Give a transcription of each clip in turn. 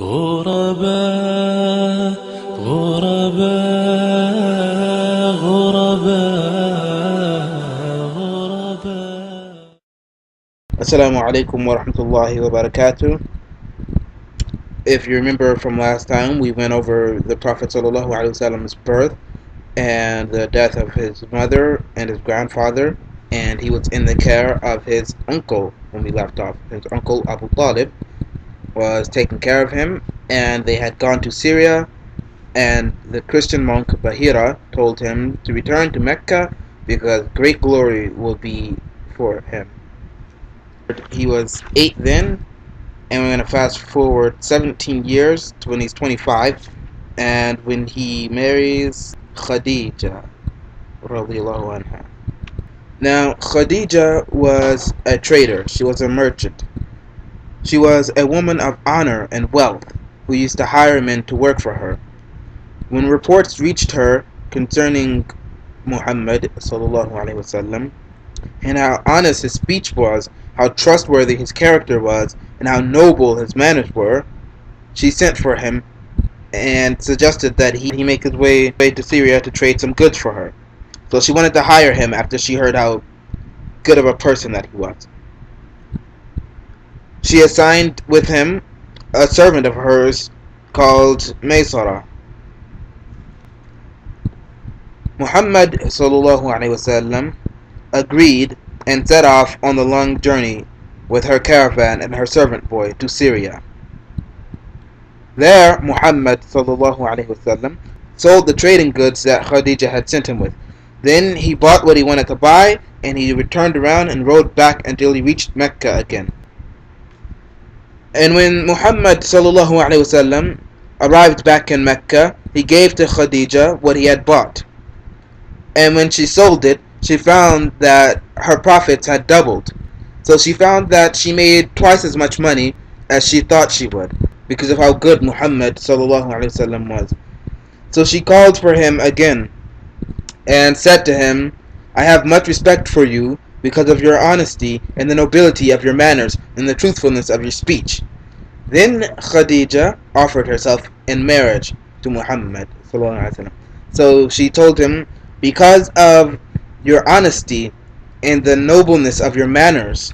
غرباء غرباء غرباء غرباء. Assalamu alaikum wa rahmatullahi wa barakatuh. If you remember from last time, we went over the Prophet sallallahu alaihi wasallam's birth and the death of his mother and his grandfather, and he was in the care of his uncle when we left off. His uncle Abu Talib was taking care of him, and they had gone to Syria, and the Christian monk Bahira told him to return to Mecca because great glory will be for him. He was 8 then, and we're going to fast forward 17 years to when he's 25, and when he marries Khadija radiallahu anha. Now, Khadija was a trader. She was a merchant. She was a woman of honor and wealth who used to hire men to work for her. When reports reached her concerning Muhammad sallallahu alaihi wasallam and how honest his speech was, how trustworthy his character was, and how noble his manners were, she sent for him and suggested that he make his way to Syria to trade some goods for her. So she wanted to hire him after she heard how good of a person that he was. She assigned with him a servant of hers called Maysara. Muhammad sallallahu alaihi wasallam agreed and set off on the long journey with her caravan and her servant boy to Syria. There, Muhammad sallallahu alaihi wasallam sold the trading goods that Khadija had sent him with. Then he bought what he wanted to buy, and he returned around and rode back until he reached Mecca again. And when Muhammad sallallahu alaihi wasallam arrived back in Mecca, he gave to Khadija what he had bought. And when she sold it, she found that her profits had doubled. So she found that she made twice as much money as she thought she would, because of how good Muhammad sallallahu alaihi wasallam was. So she called for him again and said to him, "I have much respect for you because of your honesty and the nobility of your manners and the truthfulness of your speech." Then Khadija offered herself in marriage to Muhammad sallallahu alaihi wasallam. So she told him, "Because of your honesty and the nobleness of your manners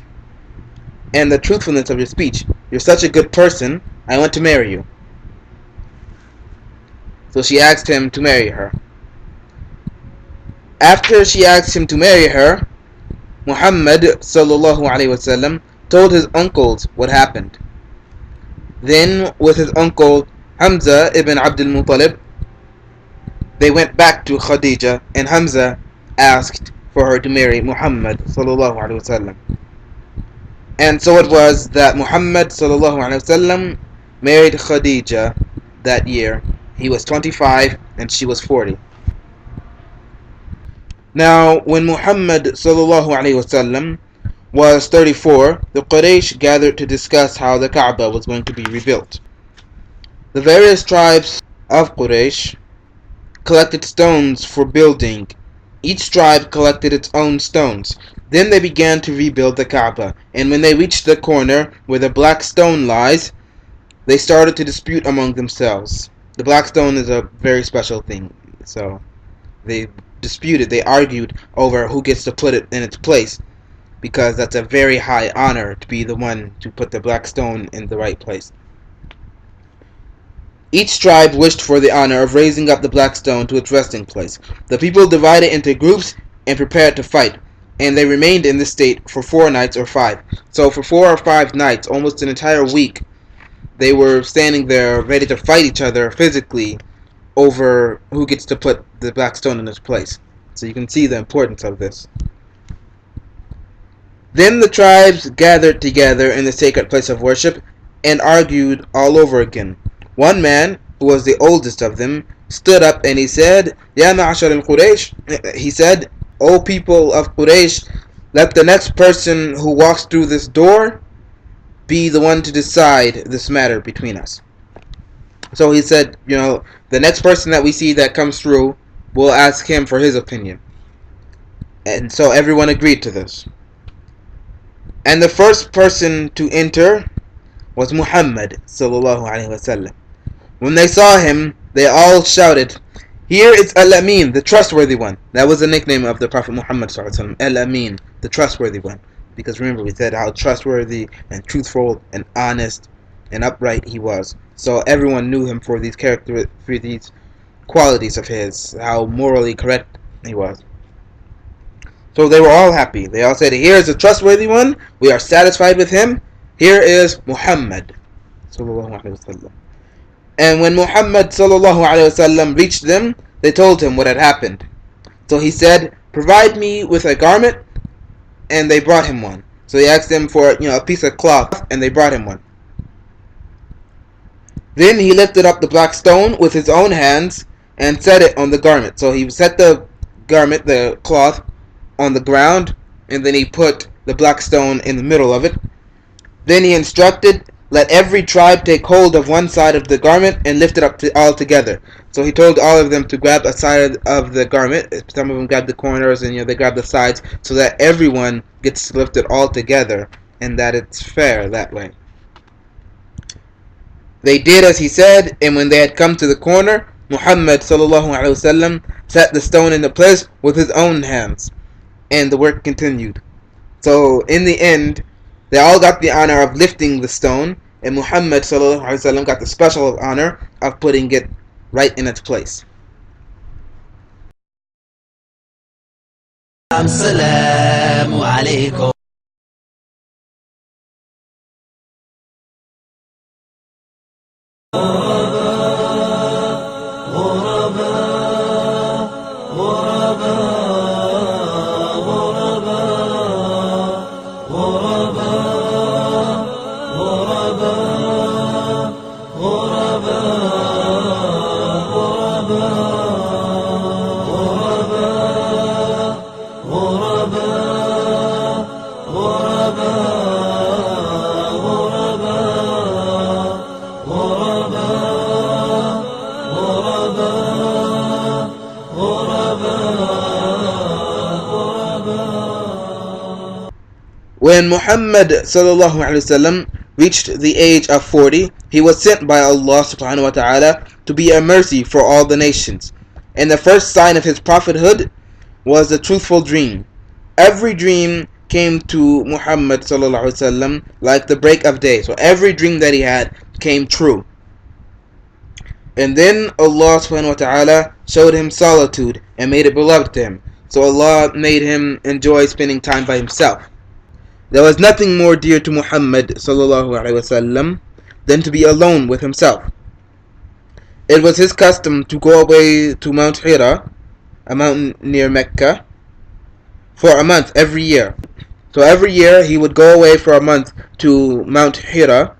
and the truthfulness of your speech, you're such a good person, I want to marry you." So she asked him to marry her. After she asked him to marry her, Muhammad sallallahu alaihi wasallam told his uncles what happened. Then, with his uncle Hamza ibn Abdul Muttalib, they went back to Khadija, and Hamza asked for her to marry Muhammad sallallahu alaihi wasallam. And so it was that Muhammad sallallahu alaihi wasallam married Khadija that year. He was 25 and she was 40. Now, when Muhammad sallallahu alaihi wasallam was 34, the Quraysh gathered to discuss how the Kaaba was going to be rebuilt. The various tribes of Quraysh collected stones for building. Each tribe collected its own stones. Then they began to rebuild the Kaaba, and when they reached the corner where the black stone lies, they started to dispute among themselves. The black stone is a very special thing, so they disputed, they argued over who gets to put it in its place, because that's a very high honor to be the one to put the black stone in the right place. Each tribe wished for the honor of raising up the black stone to its resting place. The people divided into groups and prepared to fight, and they remained in this state for 4 nights or 5. So for 4 or 5 nights, almost an entire week, they were standing there ready to fight each other physically over who gets to put the black stone in its place. So you can see the importance of this. Then the tribes gathered together in the sacred place of worship and argued all over again. One man, who was the oldest of them, stood up and he said, "Ya ma'ashar al-Quraysh," he said, "O people of Quraysh, let the next person who walks through this door be the one to decide this matter between us." So he said, the next person that we see that comes through, we'll ask him for his opinion. And so everyone agreed to this. And the first person to enter was Muhammad sallallahu alaihi wasallam. When they saw him, they all shouted, "Here is Al-Amin, the trustworthy one." That was the nickname of the Prophet Muhammad sallallahu alaihi wasallam, Al-Amin, the trustworthy one. Because remember, we said how trustworthy and truthful and honest and upright he was. So everyone knew him for these qualities of his, how morally correct he was. So they were all happy. They all said, "Here is a trustworthy one. We are satisfied with him. Here is Muhammad sallallahu alaihi wasallam." And when Muhammad sallallahu alaihi wasallam reached them, they told him what had happened. So he said, "Provide me with a garment," and they brought him one. So he asked them for a piece of cloth, and they brought him one. Then he lifted up the black stone with his own hands and set it on the garment. So he set the garment, the cloth, on the ground, and then he put the black stone in the middle of it. Then he instructed, "Let every tribe take hold of one side of the garment and lift it up all together." So he told all of them to grab a side of the garment. Some of them grabbed the corners, and they grabbed the sides, so that everyone gets lifted all together, and that it's fair that way. They did as he said, and when they had come to the corner, Muhammad sallallahu alaihi wasallam set the stone into place with his own hands, and the work continued. So in the end, they all got the honor of lifting the stone, and Muhammad sallallahu alaihi wasallam got the special honor of putting it right in its place. Assalamu alaikum. When Muhammad sallallahu alaihi wasallam reached the age of 40, he was sent by Allah subhanahu wa ta'ala to be a mercy for all the nations. And the first sign of his prophethood was a truthful dream. Every dream came to Muhammad sallallahu alaihi wasallam like the break of day. So every dream that he had came true. And then Allah subhanahu wa ta'ala showed him solitude and made it beloved to him. So Allah made him enjoy spending time by himself. There was nothing more dear to Muhammad sallallahu alaihi wasallam than to be alone with himself. It was his custom to go away to Mount Hira, a mountain near Mecca, for a month every year. So every year he would go away for a month to Mount Hira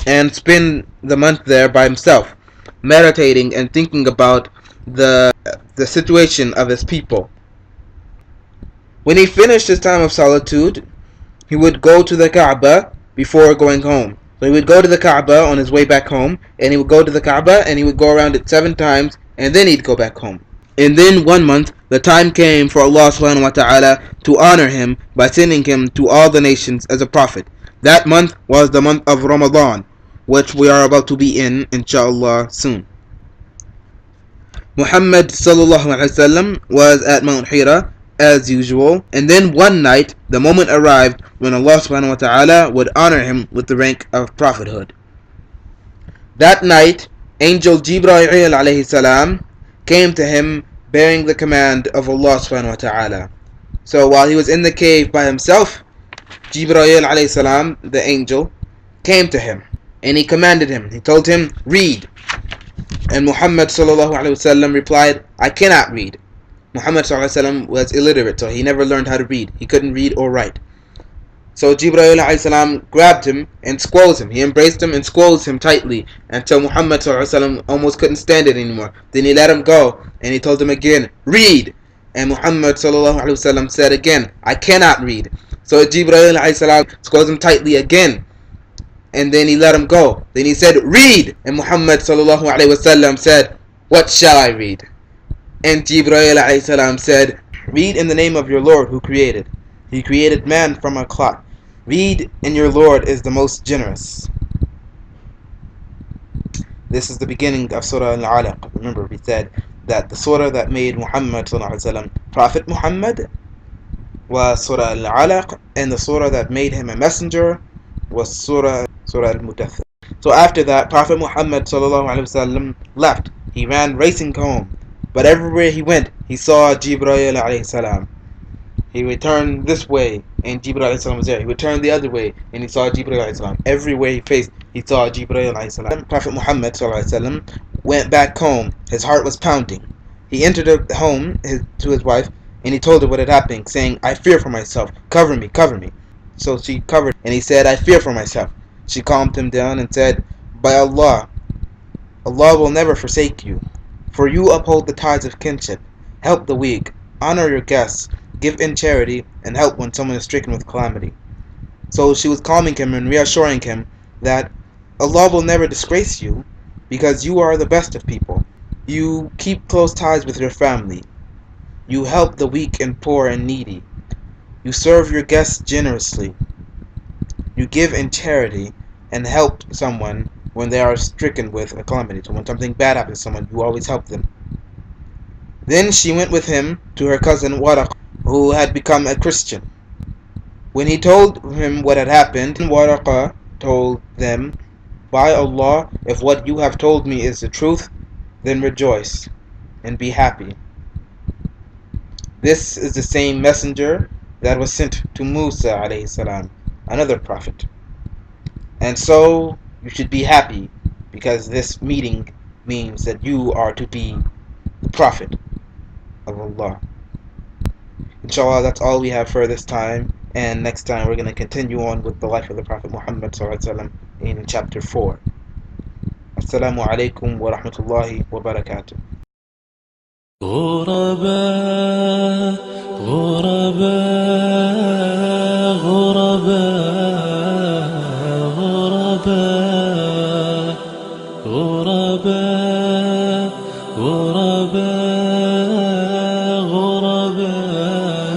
and spend the month there by himself, meditating and thinking about the situation of his people. When he finished his time of solitude, he would go to the Kaaba before going home. So he would go to the Kaaba on his way back home, and he would go to the Kaaba and he would go around it 7 times, and then he'd go back home. And then one month, the time came for Allah subhanahu wa ta'ala to honor him by sending him to all the nations as a prophet. That month was the month of Ramadan, which we are about to be in, inshallah, soon. Muhammad sallallahu alaihi wasallam was at Mount Hira as usual, and then one night the moment arrived when Allah subhanahu wa ta'ala would honor him with the rank of prophethood. That night, Angel Jibreel alayhi salam came to him bearing the command of Allah subhanahu wa ta'ala. So while he was in the cave by himself, Jibreel alayhi salam, the angel, came to him and he commanded him. He told him, "Read." And Muhammad sallallahu alaihi wasallam replied, "I cannot read." Muhammad sallallahu alaihi wasallam was illiterate, so he never learned how to read. He couldn't read or write. So Jibreel alayhi salam grabbed him and squeezed him. He embraced him and squeezed him tightly until Muhammad sallallahu alaihi wasallam almost couldn't stand it anymore. Then he let him go and he told him again, "Read." And Muhammad sallallahu alaihi wasallam said again, "I cannot read." So Jibreel alayhi salam squeezed him tightly again, and then he let him go. Then he said, "Read." And Muhammad sallallahu alaihi wasallam said, "What shall I read?" And Jibreel alayhi salam said, "Read in the name of your Lord who created. He created man from a clot. Read, and your Lord is the most generous. This is the beginning of Surah Al-Alaq. Remember, we said that the surah that made Muhammad Prophet Muhammad was Surah Al-Alaq, and the surah that made him a messenger was Surah Al-Mudaththir. So after that, Prophet Muhammad left. He ran racing home. But everywhere he went, he saw Jibreel alayhi salam. He would turn this way, and Jibreel alayhi salam was there. He would turn the other way, and he saw Jibreel alayhi salam. Everywhere he faced, he saw Jibreel alayhi salam. Prophet Muhammad went back home. His heart was pounding. He entered the home to his wife, and he told her what had happened, saying, "I fear for myself. Cover me, cover me." So she covered, and he said, "I fear for myself." She calmed him down and said, "By Allah, Allah will never forsake you, for you uphold the ties of kinship, help the weak, honor your guests, give in charity, and help when someone is stricken with calamity." So she was calming him and reassuring him that Allah will never disgrace you because you are the best of people. You keep close ties with your family. You help the weak and poor and needy. You serve your guests generously. You give in charity and help someone when they are stricken with a calamity. So when something bad happens to someone, you always help them. Then she went with him to her cousin Waraq, who had become a Christian. When he told him what had happened, Waraqah told them, "By Allah, if what you have told me is the truth, then rejoice and be happy. This is the same messenger that was sent to Musa alayhi salam, another prophet. And so you should be happy because this meeting means that you are to be the prophet of Allah." Inshallah, that's all we have for this time. And next time we're going to continue on with the life of the Prophet Muhammad in chapter 4. Assalamu alaikum wa rahmatullahi wa barakatuh. غرباء غرباء غرباء غرباء غرباء غرباء غرباء